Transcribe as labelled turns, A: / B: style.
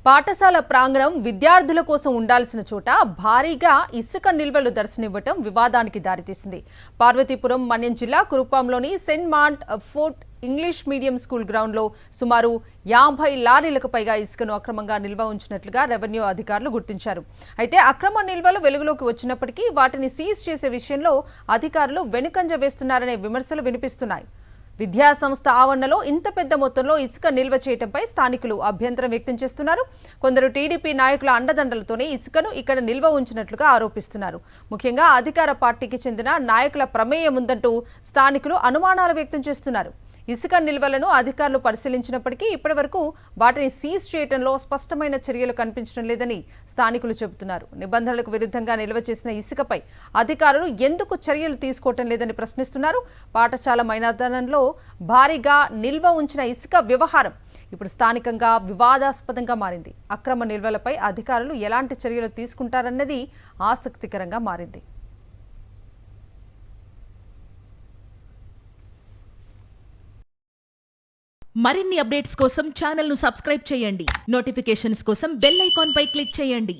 A: పాఠశాల ప్రాంగణం విద్యార్థుల కోసం ఉండాల్సిన చోట భారీగా ఇసుక నిల్వలు దర్శనమివ్వటం వివాదానికి దారితీసింది. పార్వతీపురం మన్యం జిల్లా కురుపాంలోని saint mart fort English medium school గ్రౌండ్లో సుమారు 50 లారీలకు పైగా ఇసుకను అక్రమంగా నిల్వ ఉంచినట్లుగా రెవెన్యూ అధికారులు గుర్తించారు. అయితే అక్రమ నిల్వలు వెలుగులోకి వచ్చినప్పటికీ వాటిని సీజ్ చేసే విషయంలో అధికారులు వెనుకంజ వేస్తున్నారనే విమర్శలు వినిపిస్తున్నాయి. విద్యా సంస్థ ఆవరణలో ఇంత పెద్ద మొత్తంలో ఇసుక నిల్వ చేయడంపై స్థానికులు అభ్యంతరం వ్యక్తం చేస్తున్నారు. కొందరు టీడీపీ నాయకుల అండదండలతోనే ఇసుకను ఇక్కడ నిల్వ ఉంచినట్లుగా ఆరోపిస్తున్నారు. ముఖ్యంగా అధికార పార్టీకి చెందిన నాయకుల ప్రమేయం ఉందంటూ స్థానికులు అనుమానాలు వ్యక్తం చేస్తున్నారు. ఇసుక నిల్వలను అధికారులు పరిశీలించినప్పటికీ ఇప్పటివరకు వాటిని సీజ్ చేయడంలో స్పష్టమైన చర్యలు కనిపించడం లేదని స్థానికులు చెబుతున్నారు. నిబంధనలకు విరుద్ధంగా నిల్వ చేసిన ఇసుకపై అధికారులు ఎందుకు చర్యలు తీసుకోవటం లేదని ప్రశ్నిస్తున్నారు. పాఠశాల మైదానంలో భారీగా నిల్వ ఉంచిన ఇసుక వ్యవహారం ఇప్పుడు స్థానికంగా వివాదాస్పదంగా మారింది. అక్రమ నిల్వలపై అధికారులు ఎలాంటి చర్యలు తీసుకుంటారన్నది ఆసక్తికరంగా మారింది.
B: మరిన్ని అప్డేట్స్ కోసం ఛానల్ ను సబ్స్క్రైబ్ చేయండి. నోటిఫికేషన్స్ కోసం బెల్ ఐకాన్ పై క్లిక్ చేయండి.